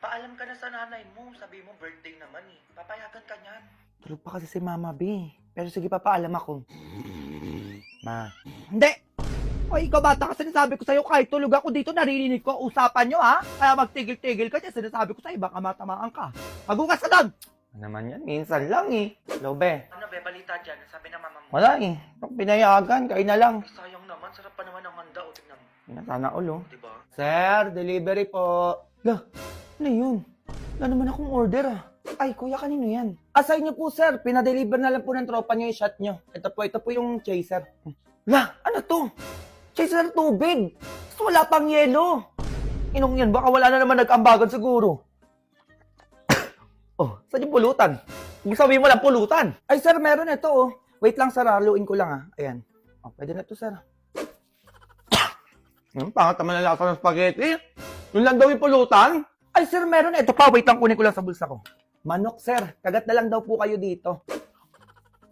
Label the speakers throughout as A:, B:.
A: Paalam ka na sa nanay mo. Sabi mo birthday naman eh. Papayagan ka niyan.
B: Tulog pa kasi si Mama B. Pero sige, papaalam ako. Ma. Hindi! O ikaw bata ka, sinasabi ko sa'yo kahit tulog ako dito, naririnig ko ang usapan nyo ha? Kaya magtigil-tigil ka dyan, sinasabi ko sa'yo, baka matamaan ka. Magugas ka doon! Ano naman yan? Minsan lang eh. Hello, be.
A: Ano be, balita dyan? Sabi ng mama mo.
B: Wala eh. Pag pinayagan, kain na lang.
A: Ay, sayang naman. Sarap pa naman ang handa. O, tignan mo.
B: Sana ulo.
A: Diba?
B: Sir, delivery po. Lah, ano yun? Wala naman akong order ah. Ay, kuya, kanino yan? Sa inyo po, sir. Pinadeliver na lang po ng tropa nyo yung shot nyo. Ito po yung chaser. Lah, ano to? Chaser tubig. Tapos wala pang yelo. Inong yan, baka wala na naman nag-ambagan siguro. Oh, saan yung pulutan? Ibig sabihin mo lang pulutan. Ay, sir, meron ito oh. Wait lang, sir, haluin ko lang ah. Ayan. Oh, pwede na to, sir. Pangat naman na lasa ng spaghetti. Yun lang daw yung pulutan. Ay, sir, meron. Ito pa, wait lang, kunin ko lang sa bulsa ko. Manok, sir. Kagat na lang daw po kayo dito.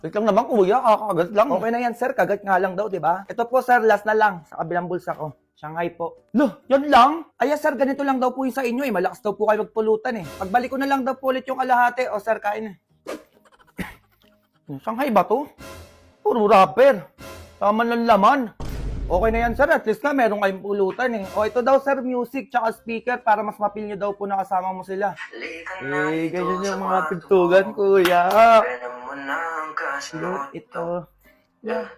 B: Wait lang naman, kuya. Kakagat lang. Okay na yan, sir. Kagat nga lang daw, di ba? Ito po, sir, last na lang. Sa kabilang bulsa ko. Shanghai po. Loh, yan lang? Ay, sir, ganito lang daw po yung sa inyo eh. Malakas daw po kayo magpulutan eh. Pagbalik ko na lang daw po ulit yung kalahati. O, sir, kain na. Shanghai ba to? Puro rapper. Tama ng laman. Okay na yan, sir. At least nga, meron kayong pulutan eh. O, ito daw, sir, music tsaka speaker para mas mapil nyo daw po na kasama mo sila. Eh, ganyan yung mga pintugan, kuya. Look, ito. Yeah.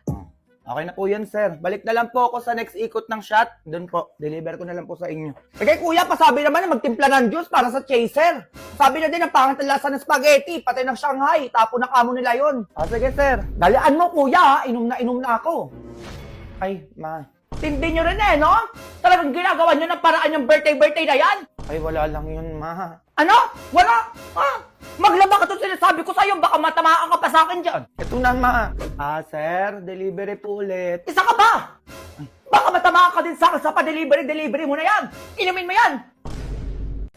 B: Okay na po yan, sir. Balik na lang po ako sa next ikot ng shot. Doon po. Deliver ko na lang po sa inyo. Okay, kuya, pasabi naman na magtimpla ng juice para sa chaser. Sabi na din ang pangit ang lasa ng spaghetti, pati ng Shanghai. Tapo na kamo nila yun. Sige, sir. Dalian mo, kuya, ha? Inom na ako. Ay, ma. Tindi nyo rin eh, no? Talagang ginagawa nyo ng paraan yung birthday na yan? Ay, wala lang yun, ma. Ano? Wala? Maglaba ka ito sinasabi ko sa'yo, baka matamaan ka pa sa akin dyan. Ito na, ma. Sir, delivery po ulit. Isa ka ba? Baka matamaan ka din sa akin sa pa-delivery mo na yan. Inumin mo yan.